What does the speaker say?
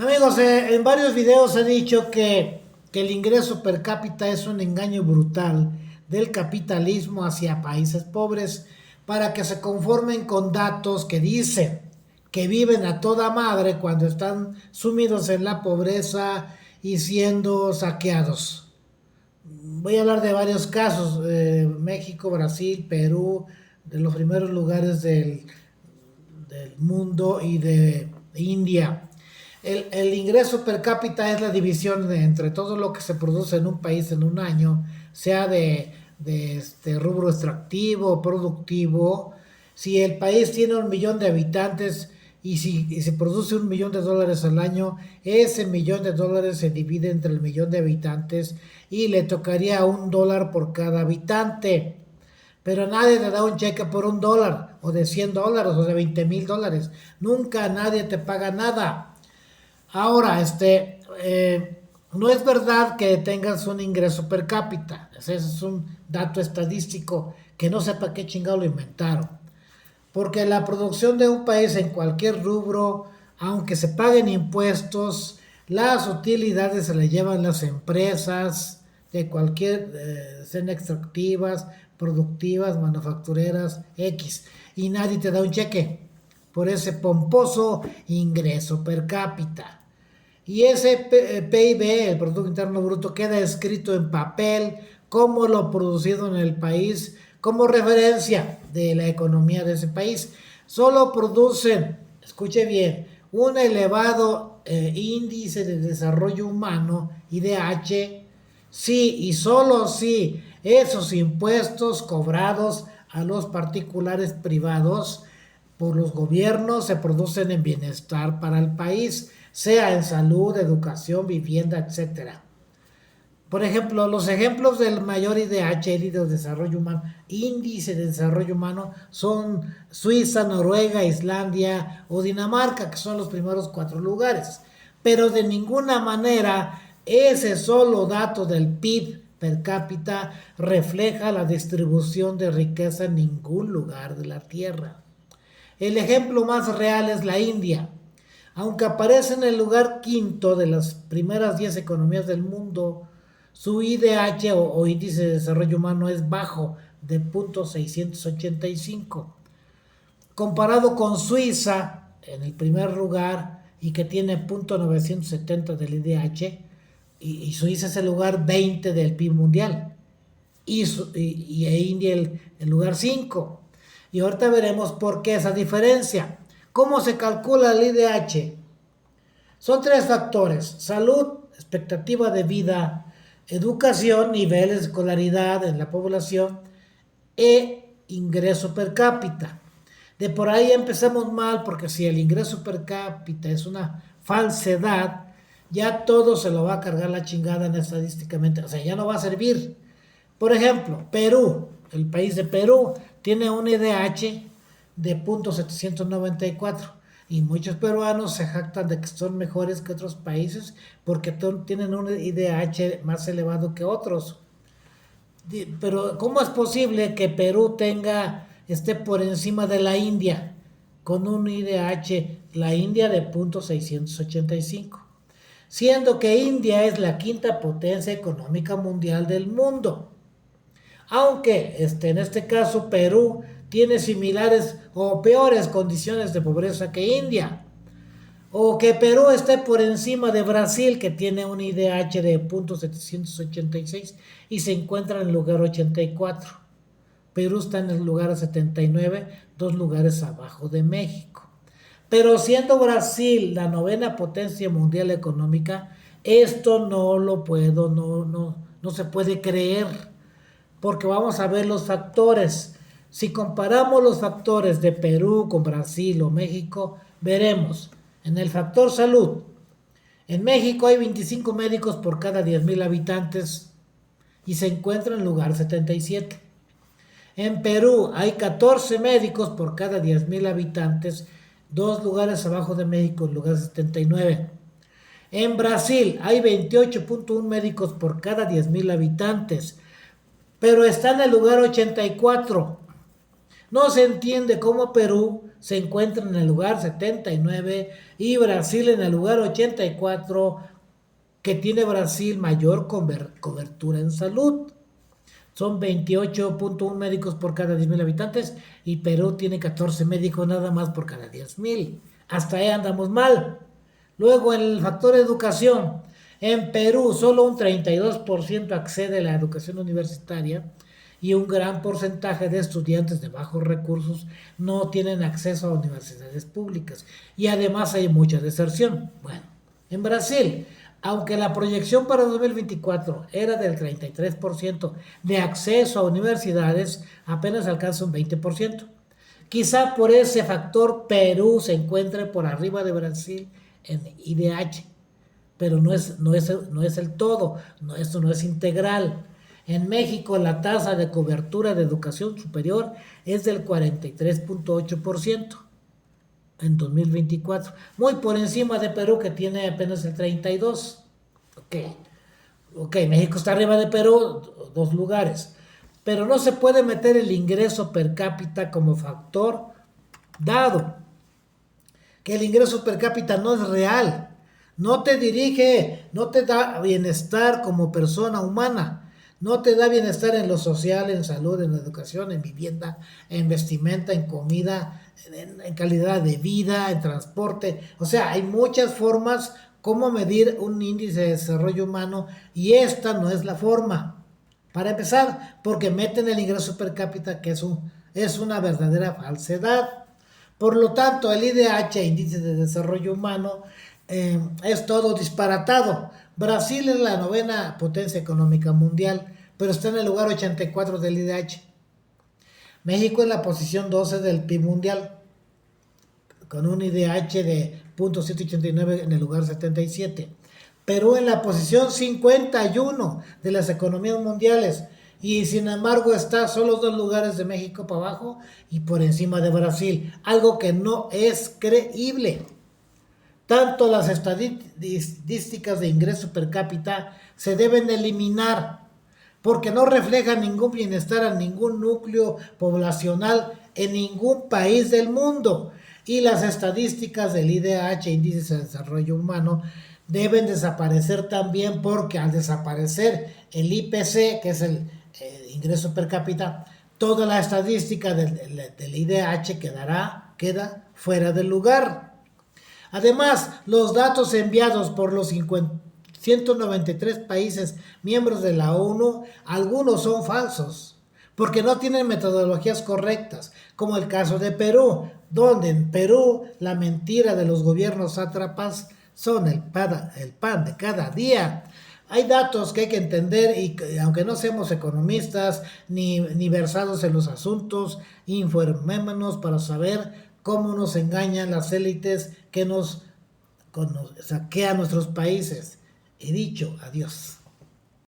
Amigos, en varios videos he dicho que el ingreso per cápita es un engaño brutal del capitalismo hacia países pobres para que se conformen con datos que dicen que viven a toda madre cuando están sumidos en la pobreza y siendo saqueados. Voy a hablar de varios casos, México, Brasil, Perú, de los primeros lugares del mundo y de India. El ingreso per cápita es la división entre todo lo que se produce en un país en un año, sea de rubro extractivo, productivo. Si el país tiene 1 millón de habitantes y se produce $1 millón al año, ese $1 millón se divide entre el millón de habitantes y le tocaría $1 por cada habitante. Pero nadie te da un cheque por $1 o de $100 o de $20,000. Nunca nadie te paga nada. Ahora, no es verdad que tengas un ingreso per cápita. Ese es un dato estadístico que no sepa qué chingado lo inventaron. Porque la producción de un país en cualquier rubro, aunque se paguen impuestos, las utilidades se le llevan las empresas de cualquier, sean extractivas, productivas, manufactureras, X. Y nadie te da un cheque por ese pomposo ingreso per cápita. Y ese PIB, el Producto Interno Bruto, queda escrito en papel como lo producido en el país, como referencia de la economía de ese país. Solo producen, escuche bien, un elevado índice de desarrollo humano, IDH, sí y solo si esos impuestos cobrados a los particulares privados por los gobiernos se producen en bienestar para el país, sea en salud, educación, vivienda, etcétera. Por ejemplo, los ejemplos del mayor IDH, índice de desarrollo humano, índice de desarrollo humano, son Suiza, Noruega, Islandia o Dinamarca, que son los primeros 4 lugares. Pero de ninguna manera ese solo dato del PIB per cápita refleja la distribución de riqueza en ningún lugar de la Tierra. El ejemplo más real es la India. Aunque aparece en el lugar quinto de las primeras 10 economías del mundo, su IDH o índice de desarrollo humano es bajo, de 0.685. Comparado con Suiza, en el primer lugar, y que tiene 0.970 del IDH, y Suiza es el lugar 20 del PIB mundial, y India el lugar 5. Y ahorita veremos por qué esa diferencia. ¿Cómo se calcula el IDH? Son 3 factores: salud, expectativa de vida, educación, niveles de escolaridad en la población e ingreso per cápita. De por ahí empezamos mal, porque si el ingreso per cápita es una falsedad, ya todo se lo va a cargar la chingada en estadísticamente, o sea, ya no va a servir. Por ejemplo, Perú, el país de Perú, tiene un IDH de 0.794 y muchos peruanos se jactan de que son mejores que otros países porque tienen un IDH más elevado que otros. Pero ¿cómo es posible que Perú esté por encima de la India con un IDH, la India de 0.685? Siendo que India es la quinta potencia económica mundial del mundo. Aunque en este caso Perú tiene similares o peores condiciones de pobreza que India. O que Perú esté por encima de Brasil, que tiene un IDH de 0.786 y se encuentra en el lugar 84. Perú está en el lugar 79, 2 lugares abajo de México. Pero siendo Brasil la novena potencia mundial económica, esto no se puede creer, porque vamos a ver los factores. Si comparamos los factores de Perú con Brasil o México, veremos en el factor salud. En México hay 25 médicos por cada 10,000 habitantes y se encuentra en el lugar 77. En Perú hay 14 médicos por cada 10,000 habitantes, 2 lugares abajo de México, en lugar 79. En Brasil hay 28.1 médicos por cada 10,000 habitantes, pero está en el lugar 84. No se entiende cómo Perú se encuentra en el lugar 79 y Brasil en el lugar 84, que tiene Brasil mayor cobertura en salud. Son 28.1 médicos por cada 10.000 habitantes y Perú tiene 14 médicos nada más por cada 10.000. Hasta ahí andamos mal. Luego, en el factor educación, en Perú solo un 32% accede a la educación universitaria y un gran porcentaje de estudiantes de bajos recursos no tienen acceso a universidades públicas. Y además hay mucha deserción. Bueno, en Brasil, aunque la proyección para 2024 era del 33% de acceso a universidades, apenas alcanza un 20%. Quizá por ese factor Perú se encuentre por arriba de Brasil en IDH, pero no es el todo, no, esto no es integral. En México la tasa de cobertura de educación superior es del 43.8% en 2024, muy por encima de Perú que tiene apenas el 32%. Ok, México está arriba de Perú, 2 lugares, pero no se puede meter el ingreso per cápita como factor, dado que el ingreso per cápita no es real, no te dirige, no te da bienestar como persona humana, no te da bienestar en lo social, en salud, en educación, en vivienda, en vestimenta, en comida, en calidad de vida, en transporte. O sea, hay muchas formas como medir un índice de desarrollo humano y esta no es la forma. Para empezar, porque meten el ingreso per cápita, que es una verdadera falsedad. Por lo tanto, el IDH, Índice de Desarrollo Humano, es todo disparatado. Brasil es la 9ª potencia económica mundial, pero está en el lugar 84 del IDH. México es la posición 12 del PIB mundial, con un IDH de 0.789 en el lugar 77. Perú en la posición 51 de las economías mundiales y sin embargo está solo 2 lugares de México para abajo y por encima de Brasil, algo que no es creíble. Tanto las estadísticas de ingreso per cápita se deben eliminar porque no reflejan ningún bienestar a ningún núcleo poblacional en ningún país del mundo. Y las estadísticas del IDH, Índice de Desarrollo Humano, deben desaparecer también porque al desaparecer el IPC, que es el ingreso per cápita, toda la estadística del IDH queda fuera del lugar. Además, los datos enviados por los 193 países miembros de la ONU, algunos son falsos, porque no tienen metodologías correctas, como el caso de Perú, donde en Perú la mentira de los gobiernos sátrapas son el pan de cada día. Hay datos que hay que entender y aunque no seamos economistas ni versados en los asuntos, informémonos para saber cómo nos engañan las élites que nos saquean nuestros países. He dicho, adiós.